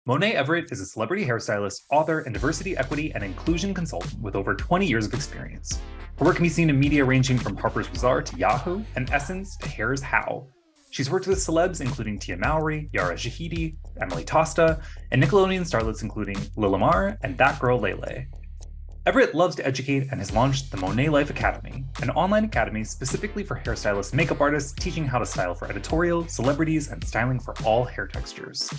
Monaè Everett is a celebrity hairstylist, author, and diversity, equity, and inclusion consultant with over 20 years of experience. Her work can be seen in media ranging from Harper's BAZAAR to Yahoo, and Essence to Hair's How. She's worked with celebs including Tia Mowry, Yara Shahidi, Emily Tosta, and Nickelodeon starlets including Lilimar and That Girl Lele. Everett loves to educate and has launched the Monae Life Academy, an online academy specifically for hairstylists and makeup artists teaching how to style for editorial, celebrities, and styling for all hair textures.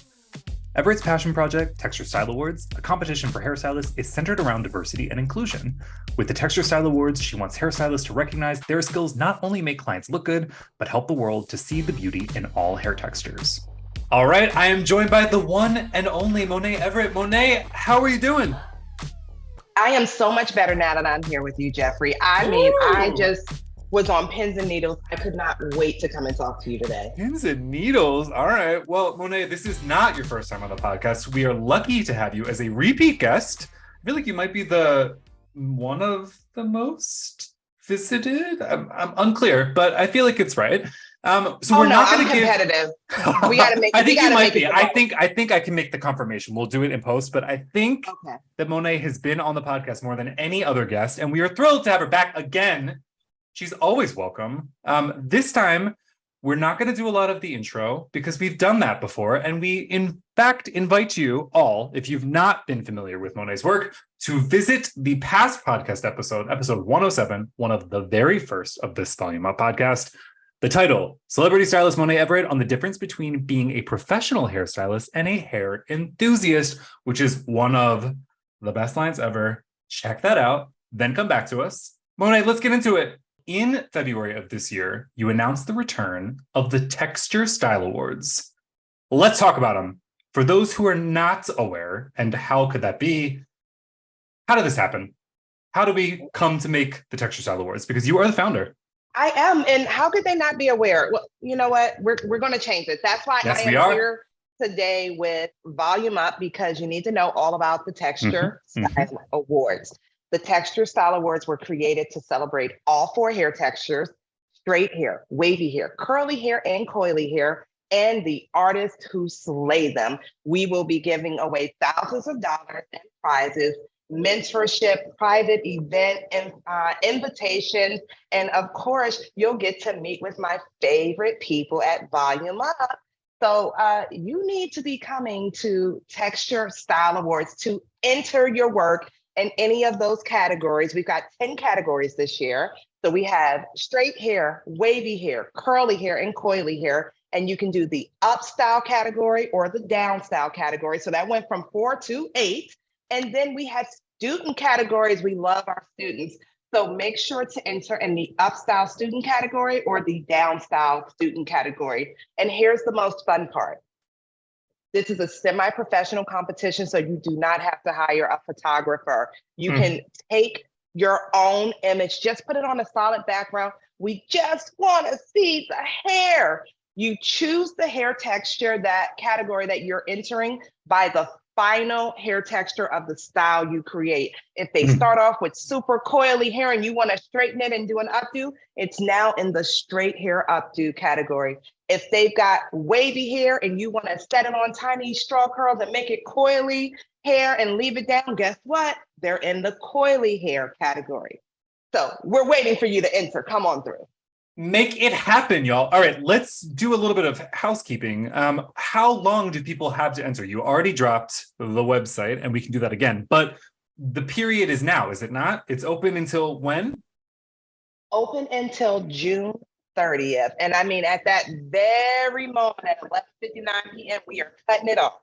Everett's passion project, Texture Style Awards, a competition for hairstylists, is centered around diversity and inclusion. With the Texture Style Awards, she wants hairstylists to recognize their skills not only make clients look good, but help the world to see the beauty in all hair textures. All right, I am joined by the one and only Monaè Everett. Monaè, how are you doing? I am so much better now that I'm here with you, Jeffrey. I just was on pins and needles. I could not wait to come and talk to you today. Pins and needles. All right. Well, Monaè, this is not your first time on the podcast. We are lucky to have you as a repeat guest. I feel like you might be one of the most visited. I'm unclear, but I feel like it's right. We're not going to give competitive. We got to make. I think you might be. I think I can make the confirmation. We'll do it in post, but I think that Monaè has been on the podcast more than any other guest, and we are thrilled to have her back again. She's always welcome. This time, we're not going to do a lot of the intro because we've done that before, and we in fact invite you all, if you've not been familiar with Monaè's work, to visit the past podcast episode 107, one of the very first of this Volume Up podcast. The title, Celebrity Stylist Monaè Everett on the difference between being a professional hairstylist and a hair enthusiast, which is one of the best lines ever. Check that out, then come back to us. Monaè, let's get into it. In February of this year, you announced the return of the Texture Style Awards. Let's talk about them. For those who are not aware, and how could that be, how did this happen? How did we come to make the Texture Style Awards? Because you are the founder. I am, and how could they not be aware? Well, you know what? We're going to change this. That's why I am here today with Volume Up, because you need to know all about the Texture Style Awards. The Texture Style Awards were created to celebrate all four hair textures: straight hair, wavy hair, curly hair, and coily hair, and the artists who slay them. We will be giving away thousands of dollars in prizes, mentorship, private event and invitations, and of course, you'll get to meet with my favorite people at Volume Up. So you need to be coming to Texture Style Awards to enter your work in any of those categories. We've got 10 categories this year. So we have straight hair, wavy hair, curly hair, and coily hair. And you can do the up style category or the down style category. So that went from 4 to 8. And then we have student categories. We love our students. So make sure to enter in the up style student category or the down style student category. And here's the most fun part. This is a semi-professional competition, so you do not have to hire a photographer. You can take your own image, just put it on a solid background. We just want to see the hair. You choose the hair texture, that category that you're entering, by the final hair texture of the style you create. If they start off with super coily hair and you want to straighten it and do an updo, it's now in the straight hair updo category. If they've got wavy hair and you want to set it on tiny straw curls and make it coily hair and leave it down, guess what? They're in the coily hair category. So we're waiting for you to enter. Come on through. Make it happen, y'all. All right, let's do a little bit of housekeeping. How long do people have to enter? You already dropped the website, and we can do that again. But the period is now, is it not? It's open until when? Open until June 30th. And I mean, at that very moment, at 11:59 p.m., we are cutting it off.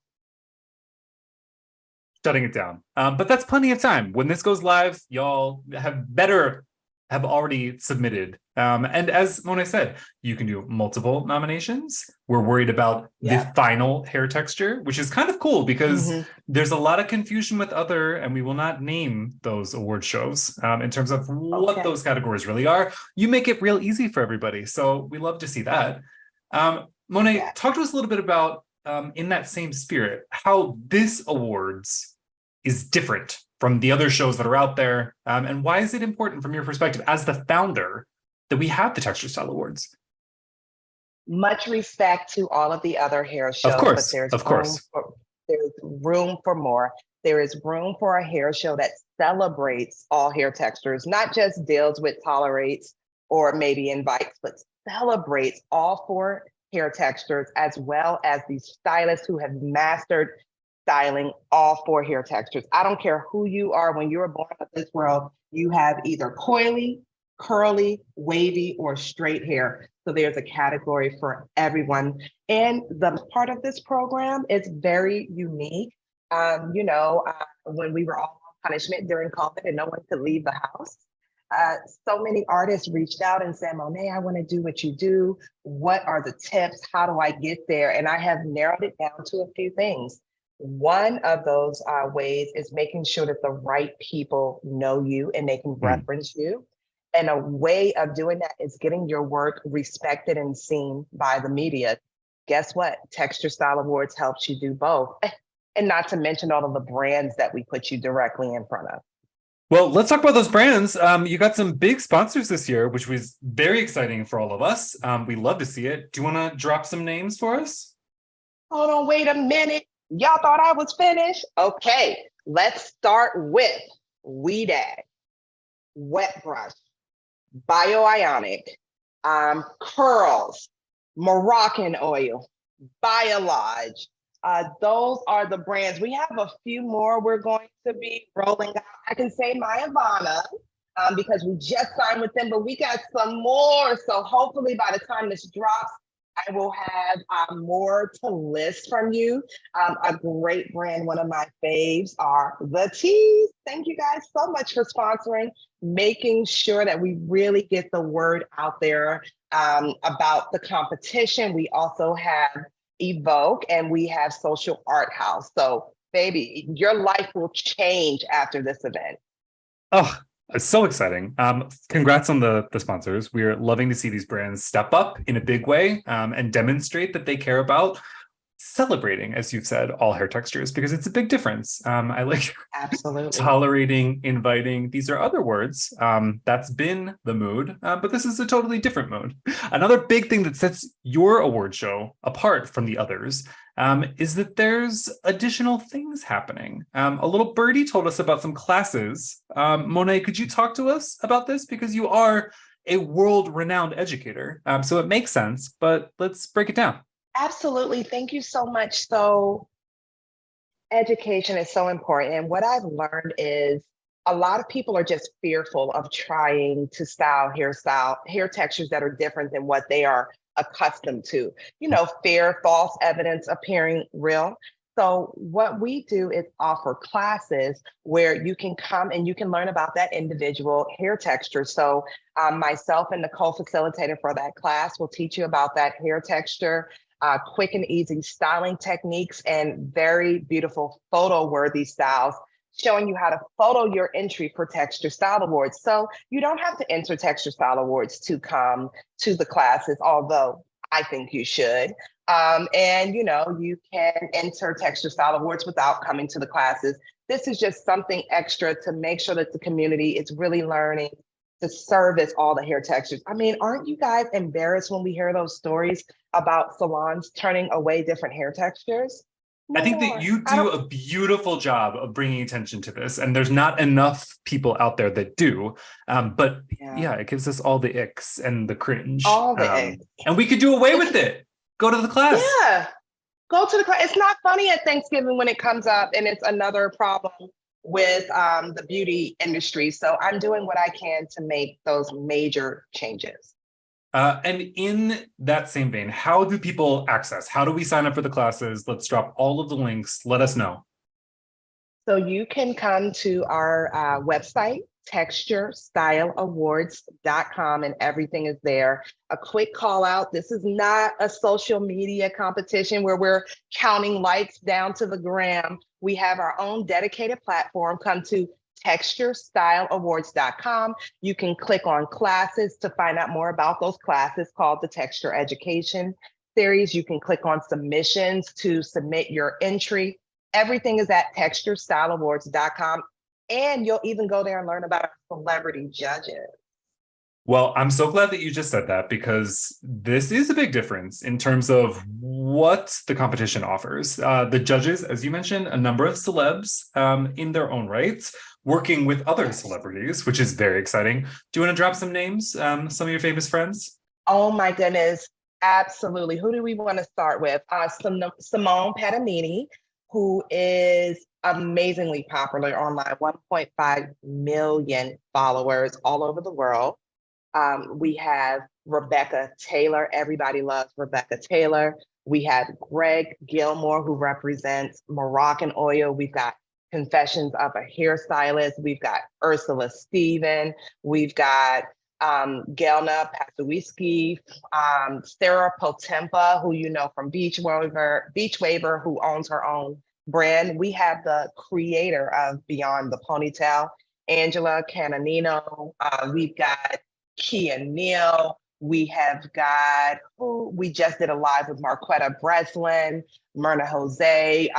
Shutting it down. But that's plenty of time. When this goes live, y'all have already submitted. And as Monaè said, you can do multiple nominations. We're worried about the final hair texture, which is kind of cool because there's a lot of confusion with and we will not name those award shows in terms of what those categories really are. You make it real easy for everybody. So we love to see that. Monaè, talk to us a little bit about, in that same spirit, how this awards is different from the other shows that are out there, and why is it important from your perspective as the founder that we have the Texture Style Awards? Much respect to all of the other hair shows. Of course, but of course. There's room for more. There is room for a hair show that celebrates all hair textures, not just deals with, tolerates, or maybe invites, but celebrates all 4 hair textures, as well as these stylists who have mastered styling all 4 hair textures. I don't care who you are, when you were born in this world, you have either coily, curly, wavy, or straight hair. So there's a category for everyone. And the part of this program is very unique. When we were all on punishment during COVID and no one could leave the house, so many artists reached out and said, Monae, I want to do what you do. What are the tips? How do I get there? And I have narrowed it down to a few things. One of those ways is making sure that the right people know you and they can reference you. And a way of doing that is getting your work respected and seen by the media. Guess what? Texture Style Awards helps you do both. And not to mention all of the brands that we put you directly in front of. Well, let's talk about those brands. You got some big sponsors this year, which was very exciting for all of us. We love to see it. Do you want to drop some names for us? Hold on, wait a minute. Y'all thought I was finished? Okay, let's start with Weedag, Wet Brush, Bioionic, Curls, Moroccan Oil, Biolodge. Those are the brands. We have a few more we're going to be rolling out. I can say my Ivana, because we just signed with them, but we got some more. So hopefully by the time this drops, I will have more to list from you. A great brand, one of my faves, are the Teas. Thank you guys so much for sponsoring, making sure that we really get the word out there about the competition. We also have Evoke, and we have Social Art House. So baby, your life will change after this event. Oh, it's so exciting. Congrats on the sponsors. We're loving to see these brands step up in a big way and demonstrate that they care about celebrating, as you've said, all hair textures, because it's a big difference. I like absolutely tolerating, inviting. These are other words. That's been the mood, but this is a totally different mood. Another big thing that sets your award show apart from the others is that there's additional things happening. A little birdie told us about some classes. Monae, could you talk to us about this? Because you are a world-renowned educator, so it makes sense, but let's break it down. Absolutely. Thank you so much. So education is so important. And what I've learned is a lot of people are just fearful of trying to style hair textures that are different than what they are accustomed to. Fear, false evidence appearing real. So what we do is offer classes where you can come and you can learn about that individual hair texture. So myself and the co-facilitator for that class will teach you about that hair texture, quick and easy styling techniques, and very beautiful photo-worthy styles, showing you how to photo your entry for Texture Style Awards. So you don't have to enter Texture Style Awards to come to the classes, although I think you should. And you can enter Texture Style Awards without coming to the classes. This is just something extra to make sure that the community is really learning to service all the hair textures. I mean, aren't you guys embarrassed when we hear those stories about salons turning away different hair textures? I think that you do a beautiful job of bringing attention to this, and there's not enough people out there that do. But yeah, it gives us all the icks and the cringe. All the icks. And we could do away with it. Go to the class. Yeah, go to the class. It's not funny at Thanksgiving when it comes up, and it's another problem with the beauty industry. So I'm doing what I can to make those major changes. And in that same vein, how do people access? How do we sign up for the classes? Let's drop all of the links. Let us know. So you can come to our website, texturestyleawards.com, and everything is there. A quick call out. This is not a social media competition where we're counting likes down to the gram. We have our own dedicated platform. Come to texturestyleawards.com. You can click on classes to find out more about those classes called the Texture Education Series. You can click on submissions to submit your entry. Everything is at texturestyleawards.com. And you'll even go there and learn about our celebrity judges. Well, I'm so glad that you just said that, because this is a big difference in terms of what the competition offers. The judges, as you mentioned, a number of celebs in their own rights, working with other celebrities, which is very exciting. Do you want to drop some names, some of your famous friends? Oh my goodness, absolutely. Who do we want to start with? Simone Patamini, who is amazingly popular online, 1.5 million followers all over the world. We have Rebecca Taylor. Everybody loves Rebecca Taylor. We have Greg Gilmore, who represents Moroccan Oil. We've got Confessions of a Hairstylist. We've got Ursula Steven. We've got Gelna Pasawiski, Sarah Potempa, who you know from Beach Waver, who owns her own brand. We have the creator of Beyond the Ponytail, Angela Cananino. We've got Kia Neal. We have got, we just did a live with Marquetta Breslin, Myrna Jose,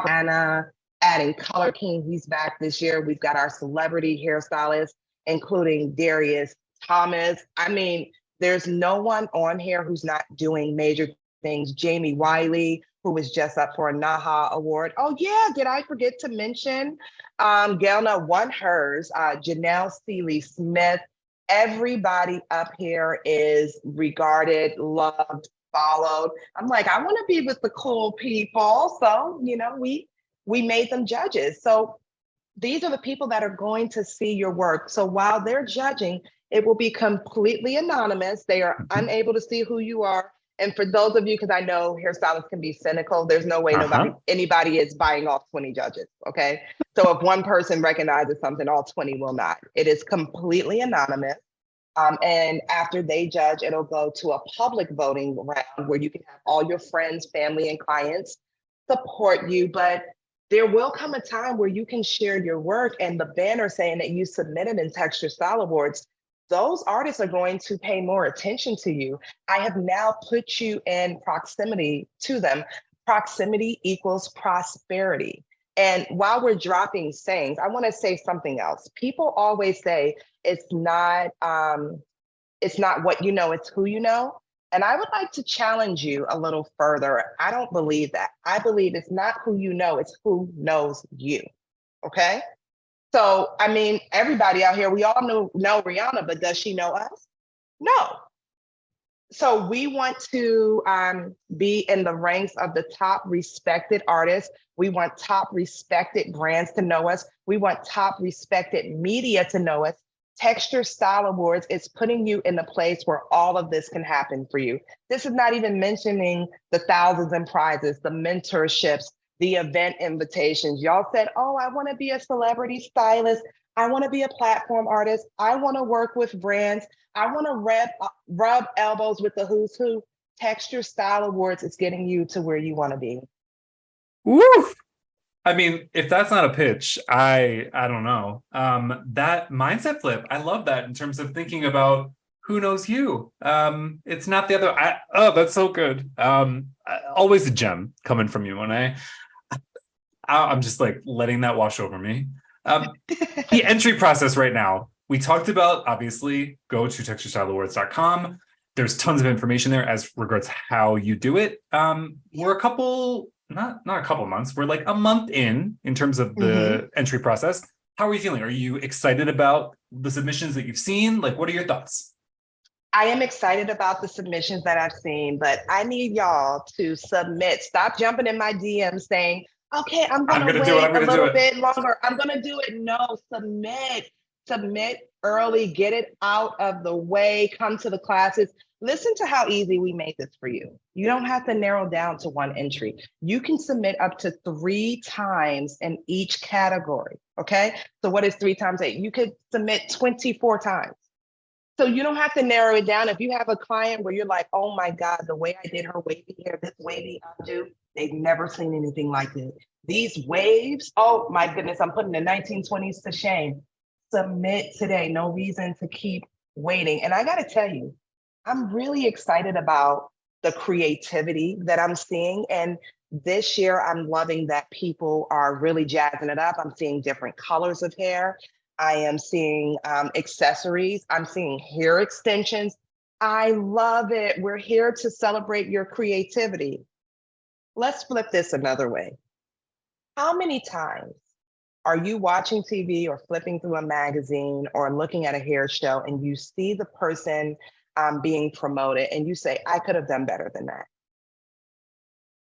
Anna, adding Color King. He's back this year. We've got our celebrity hairstylists, including Darius Thomas. I mean, there's no one on here who's not doing major things. Jamie Wiley, who was just up for a NAHA award. Oh yeah, did I forget to mention Gelna won hers, Janelle Seeley Smith. Everybody up here is regarded, loved, followed. I'm like, I want to be with the cool people. So, you know, we made them judges. So these are the people that are going to see your work. So while they're judging, it will be completely anonymous. They are unable to see who you are. And for those of you, because I know hairstylists can be cynical, there's no way anybody is buying off 20 judges, okay? So if one person recognizes something, all 20 will not. It is completely anonymous. And after they judge, it'll go to a public voting round where you can have all your friends, family, and clients support you. But there will come a time where you can share your work, and the banner saying that you submitted in Texture Style Awards, those artists are going to pay more attention to you. I have now put you in proximity to them. Proximity equals prosperity. And while we're dropping sayings, I want to say something else. People always say it's not what you know, it's who you know. And I would like to challenge you a little further. I don't believe that. I believe it's not who you know, it's who knows you. Okay. So, I mean, everybody out here, we all know Rihanna, but does she know us? No. So we want to be in the ranks of the top respected artists. We want top respected brands to know us. We want top respected media to know us. Texture Style Awards is putting you in the place where all of this can happen for you. This is not even mentioning the thousands in prizes, the mentorships, the event invitations. Y'all said, oh, I want to be a celebrity stylist. I want to be a platform artist. I want to work with brands. I want to rub elbows with the who's who. Texture Style Awards is getting you to where you want to be. Woo! I mean, if that's not a pitch, I don't know. That mindset flip, I love that in terms of thinking about who knows you. It's not the other. Oh, that's so good. Always a gem coming from you, Monae. I'm just like letting that wash over me. The entry process right now. We talked about, obviously, go to texturestyleawards.com. There's tons of information there as regards how you do it. We're a couple, not a couple months, we're like a month in terms of the entry process. How are you feeling? Are you excited about the submissions that you've seen? Like, what are your thoughts? I am excited about the submissions that I've seen, but I need y'all to submit. Stop jumping in my DMs saying, okay, I'm gonna wait a little bit longer. I'm gonna do it. No, submit early, get it out of the way, come to the classes. Listen to how easy we made this for you. You don't have to narrow down to one entry. You can submit up to 3 times in each category, okay? So what is 3 times 8? You could submit 24 times. So you don't have to narrow it down. If you have a client where you're like, oh my God, the way I did her wavy hair, this wavy updo, they've never seen anything like this. These waves, oh my goodness, I'm putting the 1920s to shame. Submit today, no reason to keep waiting. And I gotta tell you, I'm really excited about the creativity that I'm seeing. And this year, I'm loving that people are really jazzing it up. I'm seeing different colors of hair. I am seeing accessories. I'm seeing hair extensions. I love it. We're here to celebrate your creativity. Let's flip this another way. How many times are you watching TV or flipping through a magazine or looking at a hair show and you see the person being promoted and you say, I could have done better than that?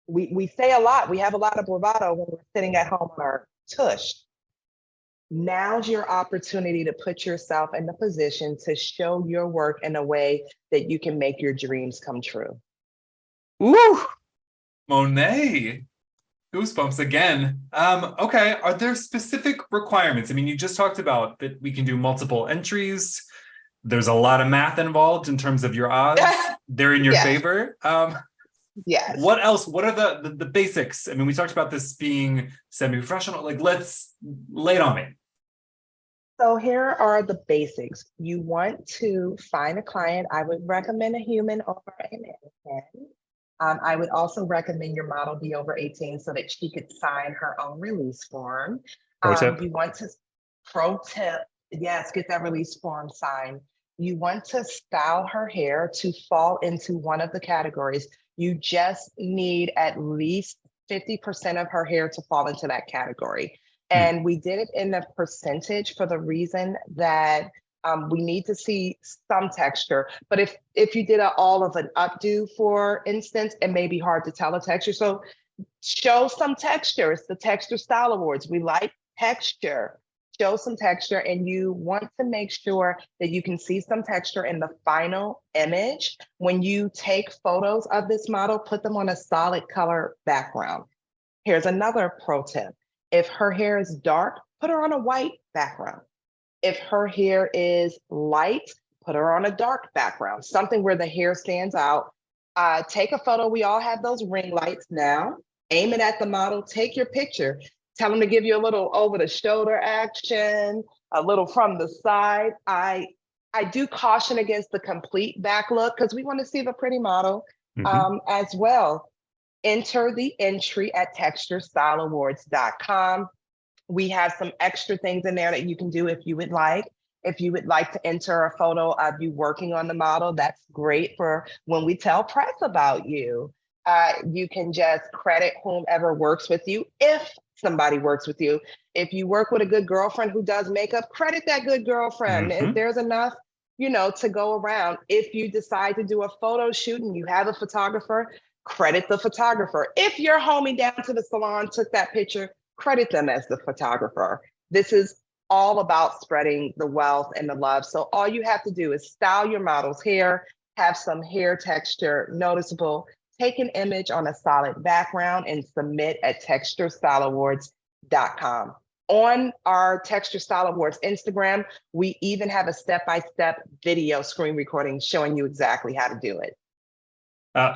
We say a lot. We have a lot of bravado when we're sitting at home on our tush. Now's your opportunity to put yourself in the position to show your work in a way that you can make your dreams come true. Ooh, Monae. Goosebumps again. Okay, are there specific requirements? I mean, you just talked about that we can do multiple entries. There's a lot of math involved in terms of your odds. They're in your favor. Yes. What else? What are the basics? I mean, we talked about this being semi-professional. Like, let's lay it on me. So here are the basics. You want to find a client. I would recommend a human over an mannequin. I would also recommend your model be over 18 so that she could sign her own release form. Pro tip. You want to, pro tip, yes, get that release form signed. You want to style her hair to fall into one of the categories. You just need at least 50% of her hair to fall into that category. And we did it in the percentage for the reason that we need to see some texture. But if you did all of an updo, for instance, it may be hard to tell a texture. So show some texture. It's the Texture Style Awards. We like texture. Show some texture, and you want to make sure that you can see some texture in the final image. When you take photos of this model, put them on a solid color background. Here's another pro tip. If her hair is dark, put her on a white background. If her hair is light, put her on a dark background, something where the hair stands out. Take a photo. We all have those ring lights now. Aim it at the model. Take your picture. Tell them to give you a little over the shoulder action, a little from the side. I do caution against the complete back look because we want to see the pretty model as well. Enter the entry at texturestyleawards.com. We have some extra things in there that you can do if you would like. If you would like to enter a photo of you working on the model, that's great for when we tell press about you. You can just credit whomever works with you, if somebody works with you. If you work with a good girlfriend who does makeup, credit that good girlfriend. If there's enough, to go around. If you decide to do a photo shoot and you have a photographer, credit the photographer. If your homie down to the salon took that picture, credit them as the photographer. This is all about spreading the wealth and the love. So all you have to do is style your model's hair, have some hair texture noticeable, take an image on a solid background and submit at texturestyleawards.com. On our Texture Style Awards Instagram, we even have a step-by-step video screen recording showing you exactly how to do it.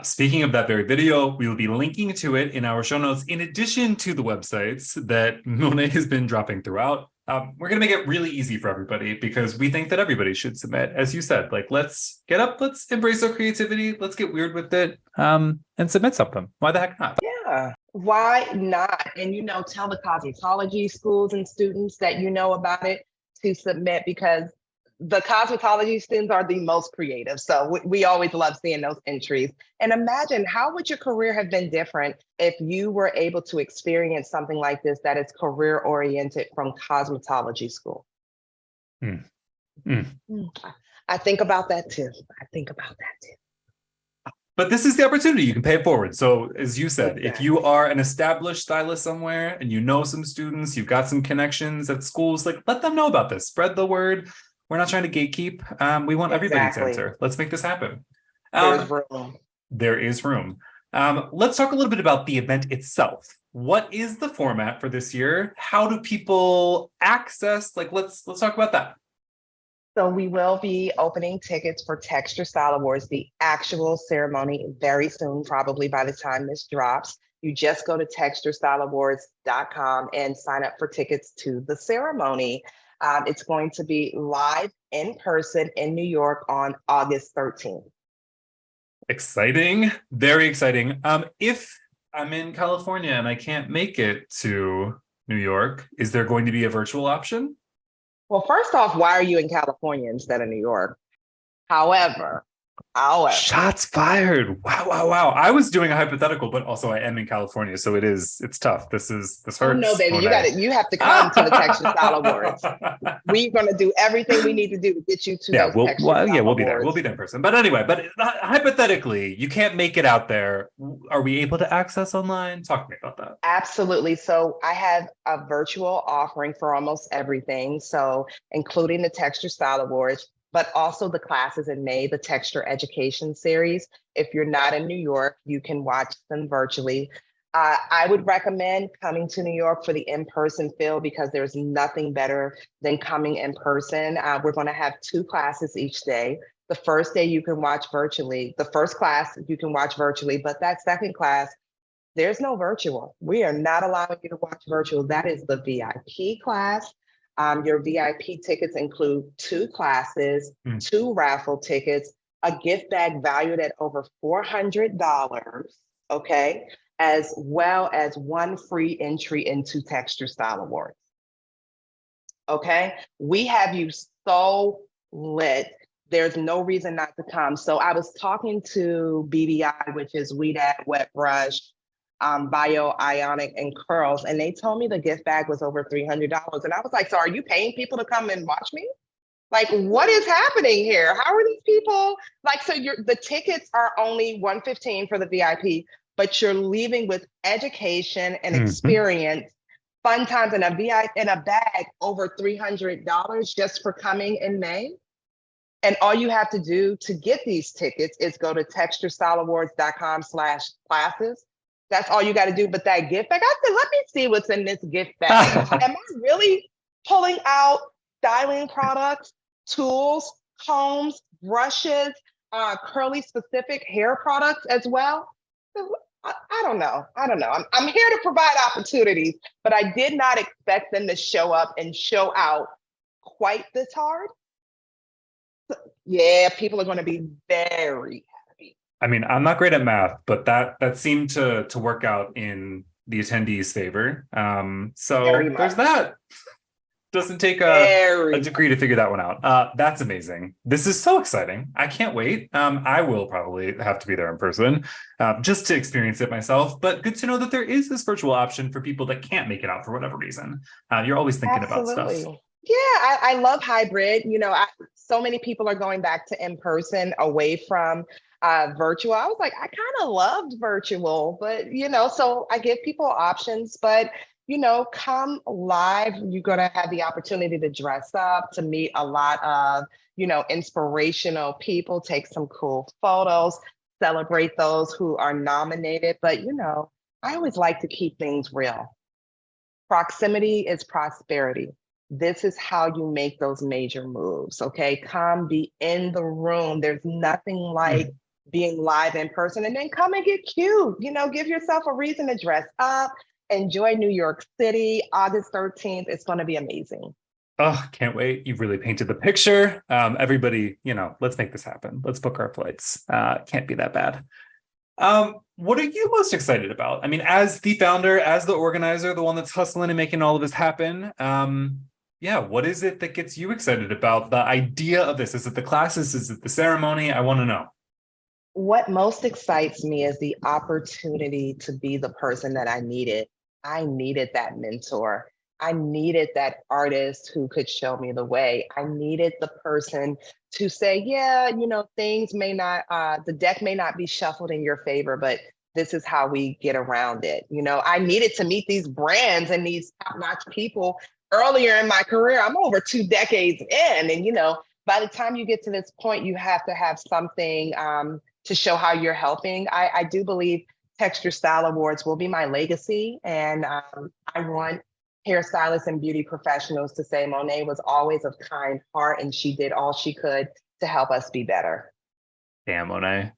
Speaking of that very video, we will be linking to it in our show notes, in addition to the websites that Monae has been dropping throughout. We're going to make it really easy for everybody because we think that everybody should submit. As you said, like, let's get up, let's embrace our creativity, let's get weird with it, and submit something. Why the heck not? Yeah, why not? And, tell the cosmetology schools and students that you know about it to submit, because the cosmetology students are the most creative. So we always love seeing those entries. And imagine, how would your career have been different if you were able to experience something like this that is career oriented from cosmetology school? I think about that too. But this is the opportunity. You can pay it forward. So as you said, if you are an established stylist somewhere and you know some students, you've got some connections at schools, like, let them know about this. Spread the word. We're not trying to gatekeep. We want everybody to enter. Let's make this happen. There's room. There is room. Let's talk a little bit about the event itself. What is the format for this year? How do people access? Let's talk about that. So we will be opening tickets for Texture Style Awards, the actual ceremony, very soon, probably by the time this drops. You just go to texturestyleawards.com and sign up for tickets to the ceremony. It's going to be live in person in New York on August 13th. Exciting. Very exciting. If I'm in California and I can't make it to New York, is there going to be a virtual option? Well, first off, why are you in California instead of New York? However, shots fired. Wow, wow, wow. I was doing a hypothetical, but also I am in California, so it's tough. This hurts. oh no, baby, Monae. you have to come to the Texture Style Awards. We're gonna do everything we need to do to get you to those Texture Style we'll Awards. be there. We'll be there in person. But anyway, hypothetically, you can't make it out there. Are we able to access online? Talk to me about that. Absolutely. So I have a virtual offering for almost everything. So including the Texture Style Awards, but also the classes in May, the Texture Education Series. If you're not in New York, you can watch them virtually. I would recommend coming to New York for the in-person feel because there's nothing better than coming in person. We're going to have 2 classes each day. The first day you can watch virtually. The first class you can watch virtually, but that second class, there's no virtual. We are not allowing you to watch virtual. That is the VIP class. Your VIP tickets include 2 classes, 2 raffle tickets, a gift bag valued at over $400, okay, as well as 1 free entry into Texture Style Awards. Okay, we have you so lit. There's no reason not to come. So I was talking to BBI, which is Weed Wet Brush, Bio Ionic and Curls, and they told me the gift bag was over $300. And I was like, so are you paying people to come and watch me? Like, what is happening here? How are these people? Like, so the tickets are only $115 for the VIP, but you're leaving with education and experience, fun times, and a bag over $300 just for coming in May. And all you have to do to get these tickets is go to texturestyleawards.com/classes. That's all you got to do. But that gift bag, I said, let me see what's in this gift bag. Am I really pulling out styling products, tools, combs, brushes, curly specific hair products as well? I don't know. I'm here to provide opportunities, but I did not expect them to show up and show out quite this hard. Yeah, people are going to be very happy. I mean, I'm not great at math, but that seemed to work out in the attendees' favor. So there's that. Doesn't take a degree to figure that one out. That's amazing. This is so exciting. I can't wait. I will probably have to be there in person just to experience it myself. But good to know that there is this virtual option for people that can't make it out for whatever reason. You're always thinking about stuff. Yeah, I love hybrid. You know, so many people are going back to in person away from virtual. I was like, I kind of loved virtual, but so I give people options, but come live. You're going to have the opportunity to dress up, to meet a lot of, inspirational people, take some cool photos, celebrate those who are nominated. But, I always like to keep things real. Proximity is prosperity. This is how you make those major moves. Okay. Come be in the room. There's nothing like being live in person, and then come and get cute. Give yourself a reason to dress up. Enjoy New York City, August 13th. It's going to be amazing. Oh, can't wait. You've really painted the picture. Everybody, let's make this happen. Let's book our flights. Can't be that bad. What are you most excited about? I mean, as the founder, as the organizer, the one that's hustling and making all of this happen, what is it that gets you excited about the idea of this? Is it the classes? Is it the ceremony? I want to know. What most excites me is the opportunity to be the person that I needed. I needed that mentor. I needed that artist who could show me the way. I needed the person to say, things may not, the deck may not be shuffled in your favor, but this is how we get around it. I needed to meet these brands and these top-notch people earlier in my career. I'm over 2 decades in, and by the time you get to this point, you have to have something to show how you're helping. I do believe Texture Style Awards will be my legacy, and I want hairstylists and beauty professionals to say Monae was always of kind heart, and she did all she could to help us be better. Damn, Monae.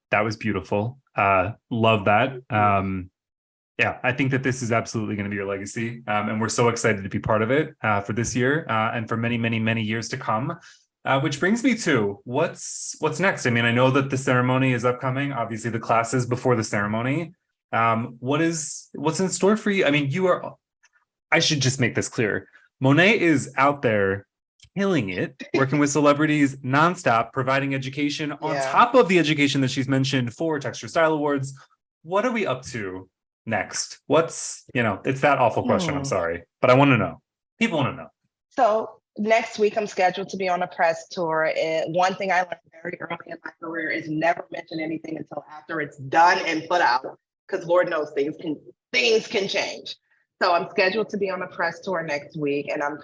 That was beautiful. Love that. I think that this is absolutely going to be your legacy. And we're so excited to be part of it for this year and for many, many, many years to come. Which brings me to what's next? I mean, I know that the ceremony is upcoming, obviously the classes before the ceremony. What's in store for you? I mean, I should just make this clear. Monae is out there killing it, working with celebrities nonstop, providing education on top of the education that she's mentioned for Texture Style Awards. What are we up to next? What's, it's that awful question. I'm sorry, but I want to know. People want to know. So next week, I'm scheduled to be on a press tour. And one thing I learned very early in my career is never mention anything until after it's done and put out, because Lord knows things can change. So I'm scheduled to be on a press tour next week, and I'm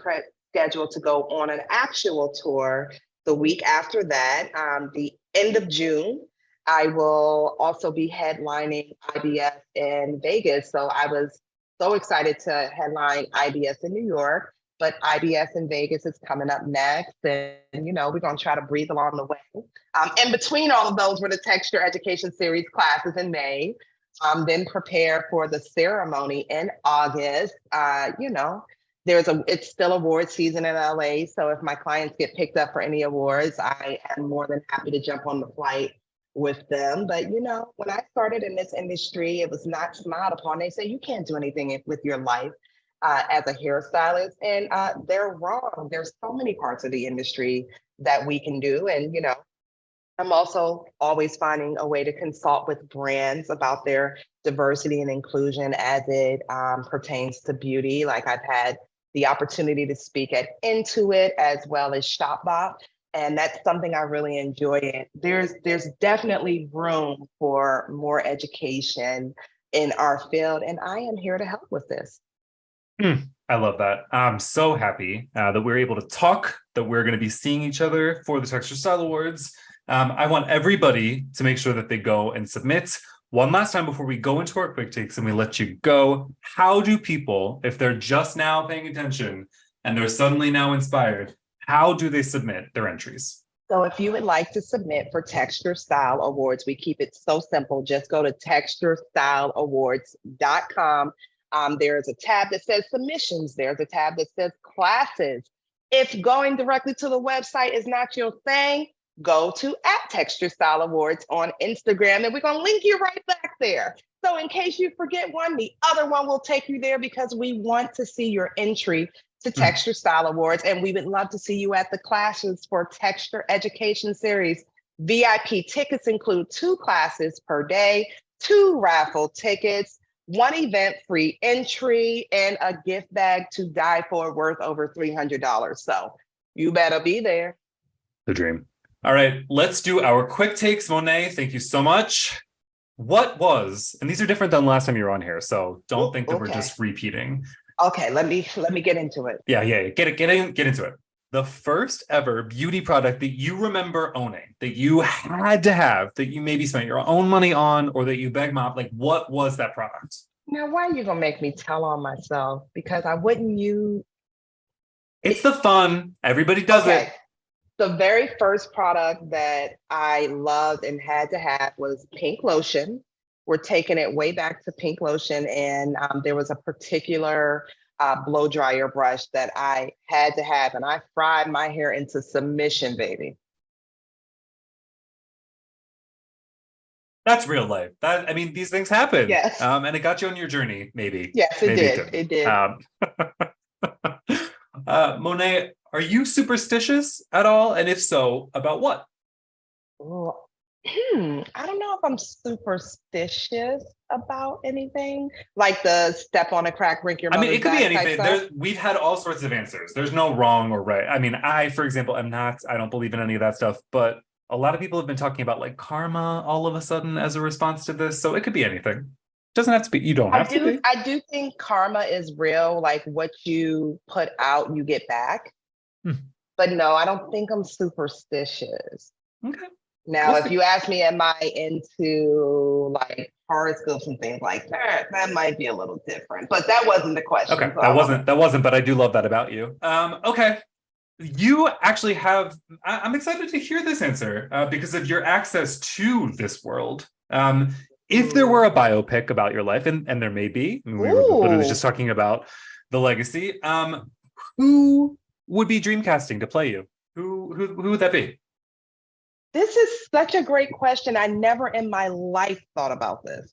scheduled to go on an actual tour the week after that, the end of June. I will also be headlining IBS in Vegas. So I was so excited to headline IBS in New York, but IBS in Vegas is coming up next. And, we're going to try to breathe along the way. In between all of those were the Texture Education Series classes in May. Then prepare for the ceremony in August. It's still award season in LA. So if my clients get picked up for any awards, I am more than happy to jump on the flight with them. But when I started in this industry, it was not smiled upon. They say you can't do anything with your life as a hairstylist, and they're wrong. There's so many parts of the industry that we can do, and I'm also always finding a way to consult with brands about their diversity and inclusion as it pertains to beauty. Like I've had the opportunity to speak at Intuit as well as ShopBop. And that's something I really enjoy. There's definitely room for more education in our field, and I am here to help with this. I love that. I'm so happy that we're able to talk, that we're going to be seeing each other for the Texture Style Awards. I want everybody to make sure that they go and submit. One last time before we go into our quick takes and we let you go, how do people, if they're just now paying attention and they're suddenly now inspired, how do they submit their entries? So if you would like to submit for Texture Style Awards, we keep it so simple. Just go to texturestyleawards.com. There's a tab that says submissions. There's a tab that says classes. If going directly to the website is not your thing, go to @Texture Style Awards on Instagram, and we're going to link you right back there. So in case you forget one, the other one will take you there, because we want to see your entry to Texture Style Awards, and we would love to see you at the classes for Texture Education Series. VIP tickets include 2 classes per day, 2 raffle tickets, 1 event free entry, and a gift bag to die for worth over $300. So you better be there. The dream. All right, let's do our quick takes. Monae, thank you so much. What was, and these are different than last time you were on here, so don't think that we're just repeating. Okay, let me get into it. Yeah. Get into it. The first ever beauty product that you remember owning, that you had to have, that you maybe spent your own money on, or that you begged mom, like what was that product? Now, why are you gonna make me tell on myself? Because I wouldn't use. It's the fun. Everybody does it. The very first product that I loved and had to have was pink lotion. We're taking it way back to pink lotion, and there was a particular blow dryer brush that I had to have, and I fried my hair into submission, baby. That's real life. These things happen. Yes. And it got you on your journey, maybe. Yes, it did. It did. Monae, are you superstitious at all? And if so, about what? Well, I don't know if I'm superstitious about anything, like the step on a crack, rink your mother's it could be anything. We've had all sorts of answers. There's no wrong or right. I, for example, I don't believe in any of that stuff, but a lot of people have been talking about like karma all of a sudden as a response to this. So it could be anything. It doesn't have to be. You don't have to be. I do think karma is real. Like what you put out, you get back. But no, I don't think I'm superstitious. Okay. Now, if you ask me, am I into like horoscopes and things like that, that might be a little different. But that wasn't the question. Okay, so that wasn't, but I do love that about you. Okay. You actually have, I'm excited to hear this answer because of your access to this world. If there were a biopic about your life, and there may be, we were literally just talking about the legacy, who would be dreamcasting to play you? Who would that be? This is such a great question. I never in my life thought about this.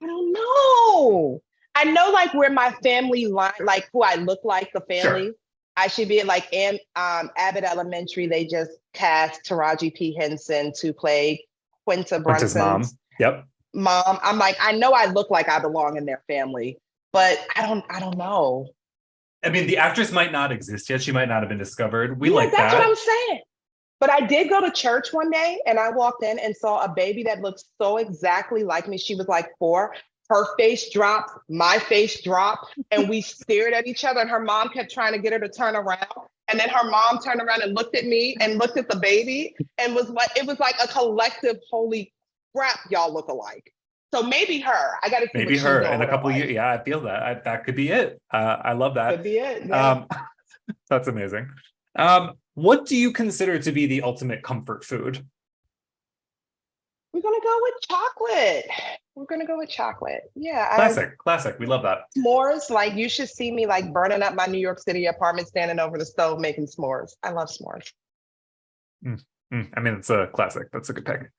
I don't know. I know like where my family line, like who I look like, the family. Sure. I should be at like Abbott Elementary. They just cast Taraji P. Henson to play Quinta Brunson's mom. Yep. Mom. I'm like, I know I look like I belong in their family, but I don't know. I mean, the actress might not exist yet. She might not have been discovered. That's what I'm saying. But I did go to church one day and I walked in and saw a baby that looked so exactly like me. She was like 4. Her face dropped, my face dropped, and we stared at each other. And her mom kept trying to get her to turn around. And then her mom turned around and looked at me and looked at the baby and was like, it was like a collective, holy crap, y'all look alike. So maybe her. I got to see maybe her in a couple of years. Yeah, I feel that. That could be it. I love that. Could be it. Yeah. That's amazing. What do you consider to be the ultimate comfort food? We're going to go with chocolate. We're going to go with chocolate. Yeah. Classic. We love that. S'mores, like you should see me like burning up my New York City apartment, standing over the stove, making s'mores. I love s'mores. I mean, it's a classic. That's a good pick.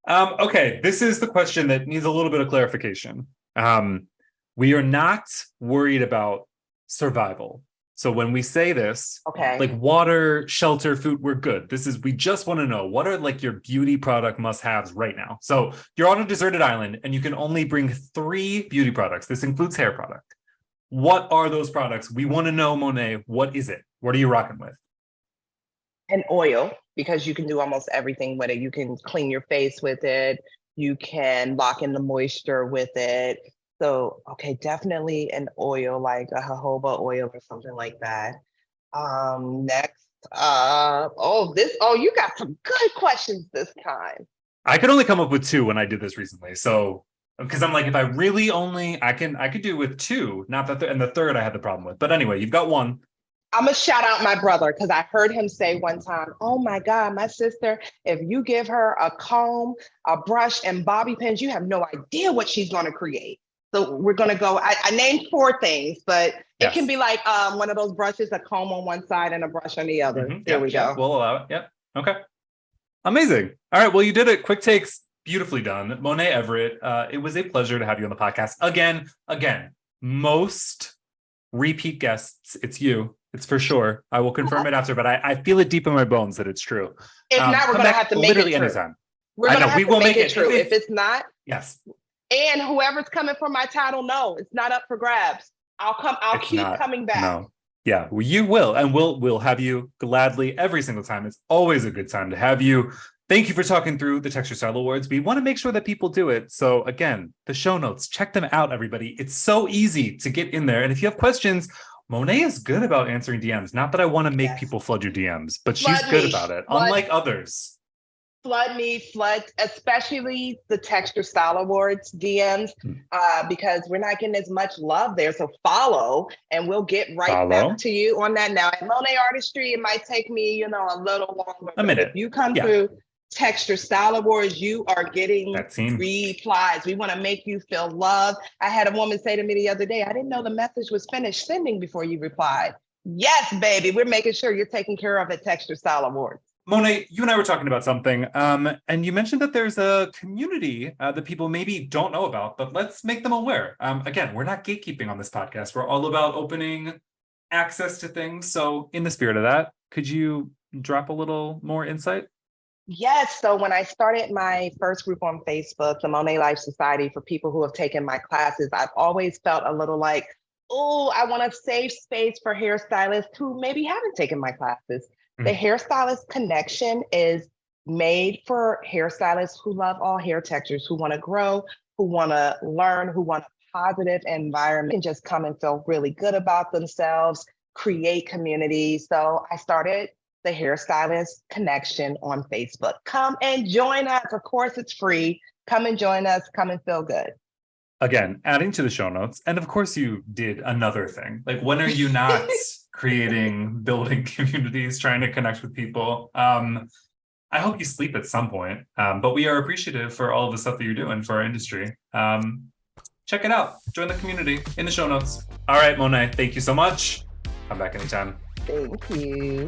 Okay. This is the question that needs a little bit of clarification. We are not worried about survival. So when we say this, like water, shelter, food, we're good. We just want to know, what are like your beauty product must-haves right now? So you're on a deserted island and you can only bring 3 beauty products. This includes hair product. What are those products? We want to know, Monae, what is it? What are you rocking with? An oil, because you can do almost everything with it. You can clean your face with it. You can lock in the moisture with it. So, definitely an oil, like a jojoba oil or something like that. Next, you got some good questions this time. I could only come up with 2 when I did this recently. So, because I'm like, if I really I could do with 2, not that, and the third I had the problem with. But anyway, you've got 1. I'm gonna shout out my brother because I heard him say one time, "Oh my God, my sister, if you give her a comb, a brush, and bobby pins, you have no idea what she's gonna create." So we're gonna go. I named 4 things, but it can be like one of those brushes, a comb on one side and a brush on the other. There we go. We'll allow it. Yep. Okay. Amazing. All right. Well, you did it. Quick takes, beautifully done. Monaè Everett. It was a pleasure to have you on the podcast again. Most repeat guests, it's you. It's for sure. I will confirm it after, but I feel it deep in my bones that it's true. If not, we're gonna have to make it true. Anytime. We're gonna have to make it true. If it's not, yes. And whoever's coming for my title, no, it's not up for grabs. I'll keep coming back. No. Yeah, well, you will. And we'll have you gladly every single time. It's always a good time to have you. Thank you for talking through the Texture Style Awards. We want to make sure that people do it. So again, the show notes, check them out, everybody. It's so easy to get in there. And if you have questions, Monae is good about answering DMs. Not that I want to make people flood your DMs, but she's good about it, unlike others. Flood, especially the Texture Style Awards DMs, because we're not getting as much love there. So follow, and we'll get back to you on that. Now, at Monae Artistry, it might take me, a little longer. A minute. If you come through Texture Style Awards, you are getting replies. We want to make you feel loved. I had a woman say to me the other day, I didn't know the message was finished sending before you replied. Yes, baby, we're making sure you're taken care of at Texture Style Awards. Monae, you and I were talking about something, and you mentioned that there's a community that people maybe don't know about, but let's make them aware. Again, we're not gatekeeping on this podcast. We're all about opening access to things. So in the spirit of that, could you drop a little more insight? Yes. So when I started my first group on Facebook, the Monae Life Society, for people who have taken my classes, I've always felt a little like, oh, I want a safe space for hairstylists who maybe haven't taken my classes. The Hairstylist Connection is made for hairstylists who love all hair textures, who want to grow, who want to learn, who want a positive environment, and just come and feel really good about themselves, create community. So I started the Hairstylist Connection on Facebook. Come and join us. Of course, it's free. Come and join us. Come and feel good. Again, adding to the show notes. And of course, you did another thing. Like, when are you not building communities, trying to connect with people? I hope you sleep at some point, but we are appreciative for all of the stuff that you're doing for our industry. Check it out. Join the community in the show notes. All right, Monae, thank you so much. Come back anytime. Thank you.